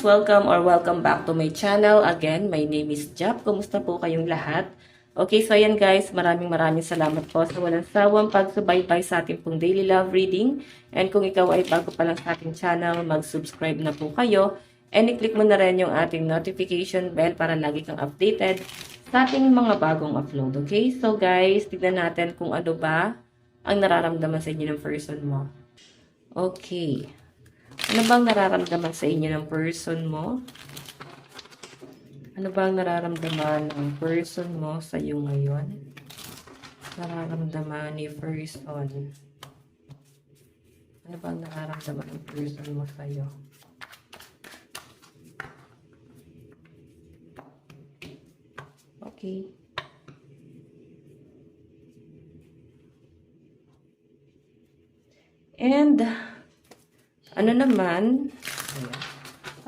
welcome or welcome back to my channel. Again, my name is Jap. Kumusta po kayong lahat? Okay, so ayan guys, maraming salamat po sa walang sawang pagsubaybay sa ating pong daily love reading. And kung ikaw ay bago pa lang sa ating channel, mag-subscribe na po kayo. And i-click mo na rin yung ating notification bell para lagi kang updated sa ating mga bagong upload. Okay, so guys, tignan natin kung ano ba ang nararamdaman sa inyo ng person mo. Okay. Ano bang nararamdaman sa inyo ng person mo? Ano bang nararamdaman ng person mo sa iyo ngayon? Nararamdaman ni person. Ano bang nararamdaman ng person mo sa iyo? Okay. And ano naman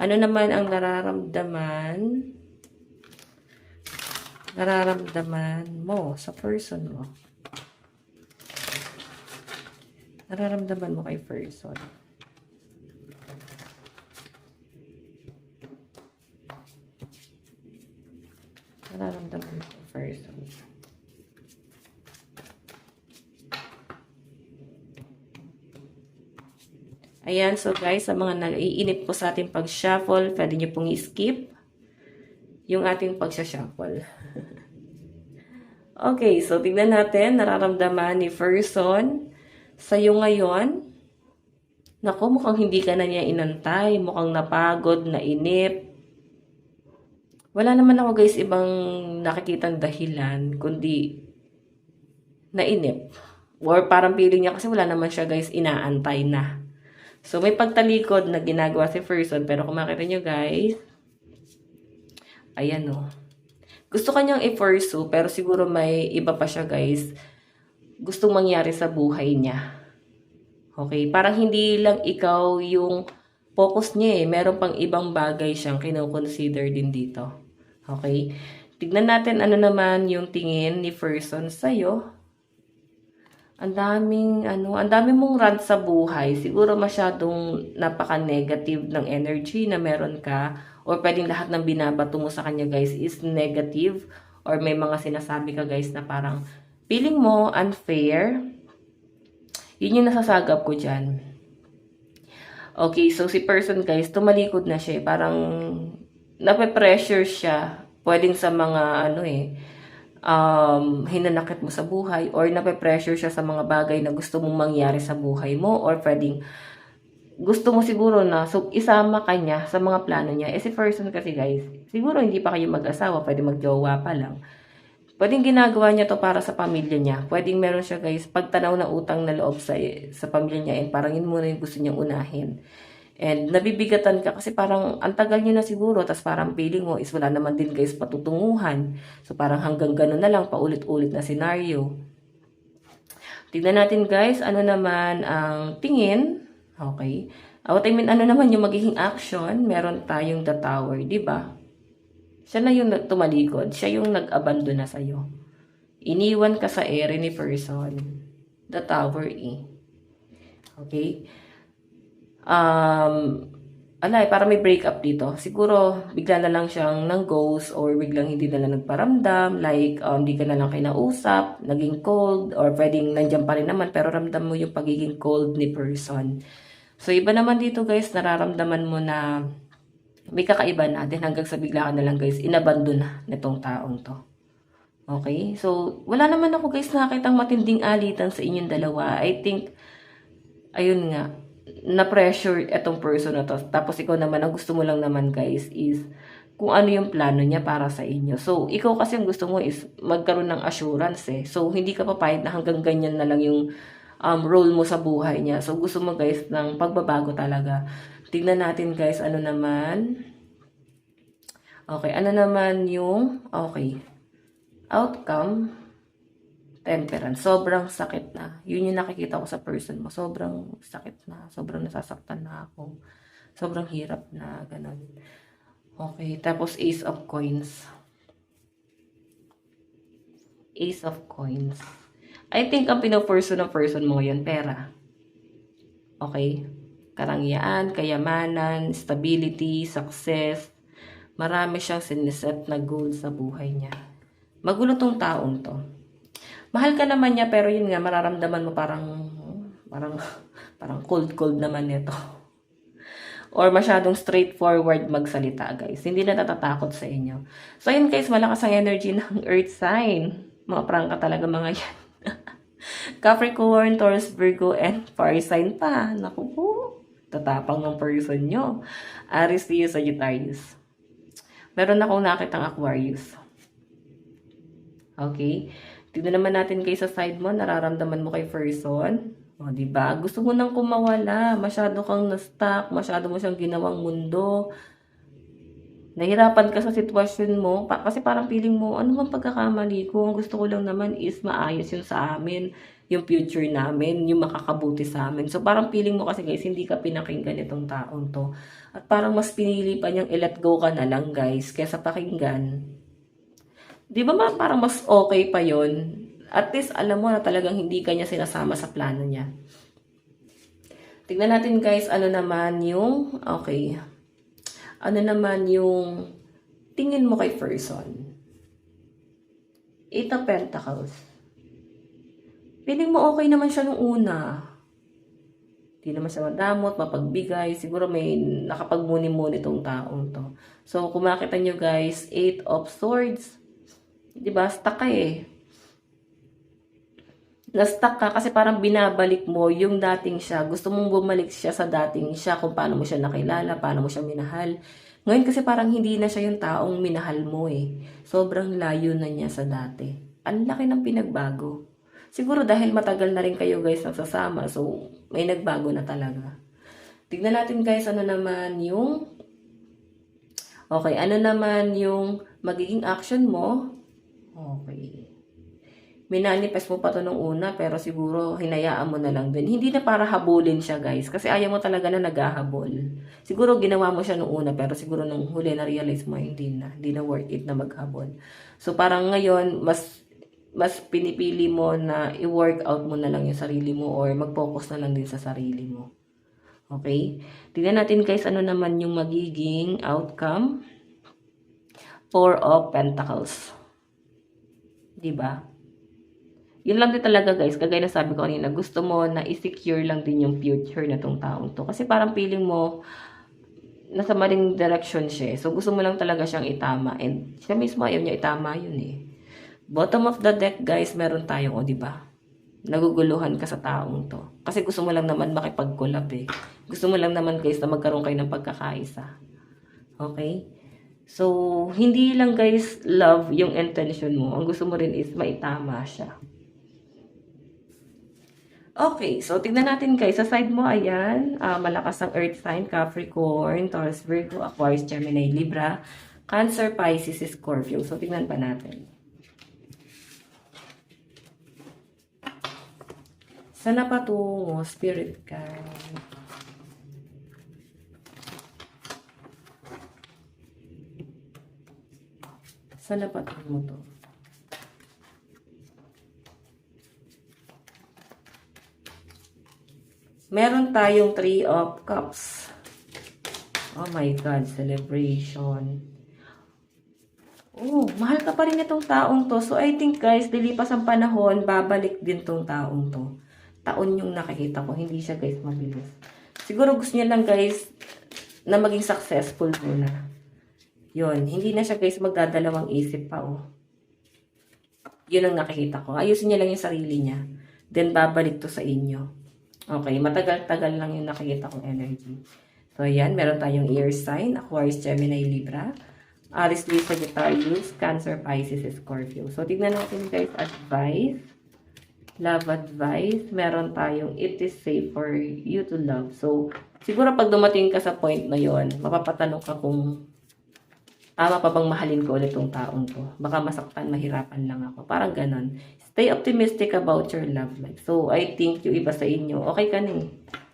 ang nararamdaman mo sa person mo? Nararamdaman mo kay person. Nararamdaman mo kay person. Ayan, so guys, sa mga nag-iinip po sa ating pag-shuffle, pwede nyo pong i-skip yung ating pag-shuffle. Okay, so tignan natin, nararamdaman ni person sa'yo ngayon. Naku, mukhang hindi ka na niya inantay, mukhang napagod, nainip. Wala naman ako guys ibang nakikitang dahilan, kundi nainip. Or parang feeling niya kasi wala naman siya guys inaantay na. So, may pagtalikod na ginagawa si person. Pero kung makita nyo guys, ayan o. Gusto kanyang i-pursue, pero siguro may iba pa siya guys. Gustong mangyari sa buhay niya. Okay? Parang hindi lang ikaw yung focus niya eh. Meron pang ibang bagay siyang kino-consider din dito. Okay? Tignan natin ano naman yung tingin ni person sa'yo. Ang dami mong rant sa buhay. Siguro masyadong napaka-negative ng energy na meron ka. Or pwedeng lahat ng binabato mo sa kanya guys is negative. Or may mga sinasabi ka guys na parang feeling mo unfair. Yun yung nasasagap ko dyan. Okay, so si person guys, tumalikod na siya. Parang nape-pressure siya. Pwedeng sa mga hinanakit mo sa buhay or nape-pressure siya sa mga bagay na gusto mong mangyari sa buhay mo or pwedeng gusto mo siguro na isama ka niya sa mga plano niya. Si person kasi guys, siguro hindi pa kayo mag-asawa, pwede mag-jowa pa lang. Pwedeng ginagawa niya to para sa pamilya niya. Pwedeng meron siya guys, pagtanaw na utang na loob sa pamilya niya and parang yun muna yung gusto niyang unahin. And nabibigatan ka kasi parang ang tagal nyo na siguro, tas parang feeling mo is wala naman din guys patutunguhan. So parang hanggang ganun na lang, paulit-ulit na scenario. Tignan natin guys, ano naman ang tingin. Okay. Ano naman yung magiging action. Meron tayong the tower, di ba? Siya na yung tumalikod. Siya yung nag-abandon na sa'yo. Iniwan ka sa ere ni person. The tower Okay. Para may breakup dito. Siguro, bigla na lang siyang nang-ghost or biglang hindi na lang nagparamdam. Like, hindi ka na lang kinausap, naging cold, or pwedeng nandiyan pa rin naman, pero ramdam mo yung pagiging cold ni person. So, iba naman dito guys, nararamdaman mo na may kakaiba na din hanggang sa bigla ka na lang guys, inabandon na nitong taong to. Okay? So, wala naman ako guys nakakitang matinding alitan sa inyong dalawa. I think, ayun nga, na-pressure etong person na to. Tapos ikaw naman, ang gusto mo lang naman guys is kung ano yung plano niya para sa inyo. So, ikaw kasi ang gusto mo is magkaroon ng assurance eh. So, hindi ka papayag na hanggang ganyan na lang yung role mo sa buhay niya. So, gusto mo guys ng pagbabago talaga. Tignan natin guys, ano naman. Okay, ano naman yung, outcome. Temperance. Sobrang sakit na. Yun yung nakikita ko sa person mo. Sobrang sakit na. Sobrang nasasaktan na ako. Sobrang hirap na. Ganun. Okay. Tapos Ace of Coins. Ace of Coins. I think ang pinapurso ng person mo ngayon, pera. Okay? karangyaan, kayamanan, stability, success. Marami siyang siniset na goal sa buhay niya. Magulo tong taong to. Mahal ka naman niya, pero yun nga, mararamdaman mo parang cold naman nito. Or masyadong straightforward magsalita, guys. Hindi na natatakot sa inyo. So, yun guys, malakas ang energy ng earth sign. Mga prangka talaga mga yan. Capricorn, Taurus, Virgo, and fire sign pa. Naku po, tatapang ng person nyo. Aries, Leo, Sagittarius. Meron akong nakitang Aquarius. Okay? Tignan naman natin kay sa side mo, nararamdaman mo kay person. O, diba? Gusto mo nang kumawala. Masyado kang na-stuck. Masyado mo siyang ginawang mundo. Nahirapan ka sa sitwasyon mo. Kasi parang feeling mo, ano bang pagkakamali ko? Ang gusto ko lang naman is maayos yun sa amin. Yung future namin. Yung makakabuti sa amin. So, parang feeling mo kasi guys, hindi ka pinakinggan itong taong to. At parang mas pinili pa niyang i-let go ka na lang guys. Kesa pakinggan. Di ba parang mas okay pa yon? At least alam mo na talagang hindi ka niya sinasama sa plano niya. Tignan natin guys, ano naman yung, okay. Ano naman yung tingin mo kay person? 8 of Pentacles. Feeling mo okay naman siya nung una. Hindi naman siya madamot, mapagbigay. Siguro may nakapagmuni-muni tong taong to. So, kung makita nyo guys, 8 of Swords. Diba? Stuck ka eh. Na-stuck ka kasi parang binabalik mo yung dating siya. Gusto mong bumalik siya sa dating siya kung paano mo siya nakilala, paano mo siya minahal. Ngayon kasi parang hindi na siya yung taong minahal mo eh. Sobrang layo na niya sa dati. Ang laki ng pinagbago. Siguro dahil matagal na rin kayo guys nagsasama, so may nagbago na talaga. Tignan natin guys ano naman yung... Okay, ano naman yung magiging action mo? Okay. Minanifest mo pa to nung una, pero siguro hinayaan mo na lang din. Hindi na para habulin siya, guys. Kasi ayaw mo talaga na naghahabol. Siguro ginawa mo siya nung una, pero siguro nung huli na-realize mo, hindi na worth it na maghabol. So, parang ngayon, mas pinipili mo na i-work out mo na lang yung sarili mo or mag-focus na lang din sa sarili mo. Okay? Tignan natin, guys, ano naman yung magiging outcome. 4 of Pentacles. Diba? Yun lang din talaga guys, kagaya na sabi ko kanina, gusto mo na i-secure lang din yung future na tong taong to. Kasi parang feeling mo, nasa maling direction siya. So gusto mo lang talaga siyang itama. And siya mismo ayaw niya itama yun eh. Bottom of the deck guys, meron tayong, o diba? Naguguluhan ka sa taong to. Kasi gusto mo lang naman makipag-collab eh. Gusto mo lang naman guys na magkaroon kayo ng pagkakaisa. Okay? So, hindi lang guys love yung intention mo. Ang gusto mo rin is maitama siya. Okay, so tignan natin guys. Sa side mo, ayan, malakas ang earth sign, Capricorn, Taurus, Virgo, Aquarius, Gemini, Libra, Cancer, Pisces, Scorpio. So tignan pa natin. Sana patungo, Spirit Guide. Sana patungo to. Meron tayong 3 of Cups. Oh my God, celebration. Oh, mahal ka pa rin itong taong to. So, I think guys, dilipas ang panahon, babalik din tong taong to. Taon yung nakikita ko. Hindi siya guys mabilis. Siguro gusto niya lang guys, na maging successful muna. Yun, hindi na siya guys magdadalawang isip pa oh. Yun ang nakikita ko. Ayusin niya lang yung sarili niya. Then, babalik to sa inyo. Okay, matagal-tagal lang yung nakikita kong energy. So, ayan, meron tayong air sign, Aquarius, Gemini, Libra, Aries, Leo, Sagittarius, Cancer, Pisces, Scorpio. So, tignan natin guys, advice, love advice. Meron tayong it is safe for you to love. So, siguro pag dumating ka sa point na yon, mapapatanong ka kung tama pa bang mahalin ko ulit tong taong to. Baka masaktan, mahirapan lang ako. Parang ganon. Stay optimistic about your love life. So, I think yung iba sa inyo, okay ka na eh.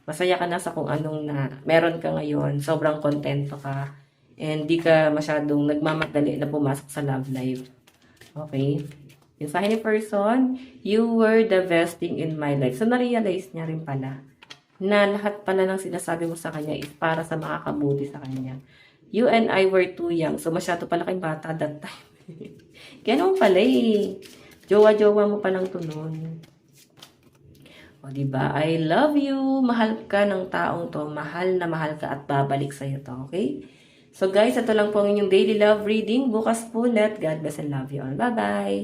Masaya ka na sa kung anong na meron ka ngayon. Sobrang kontento ka. And di ka masyadong nagmamadali na pumasok sa love life. Okay? Yung sa ni person, you were the best thing in my life. So, na-realize niya rin pala. na lahat pala ng sinasabi mo sa kanya is para sa makakabuti sa kanya. You and I were too young. So, masyado pala kayong bata that time. Ganun pala eh. Jowa-jowa mo palang to nun. O, diba? I love you. Mahal ka ng taong to. Mahal na mahal ka at babalik sa'yo to. Okay? So, guys, ito lang po ang inyong daily love reading. Bukas po ulit. God bless and love you all. Bye-bye!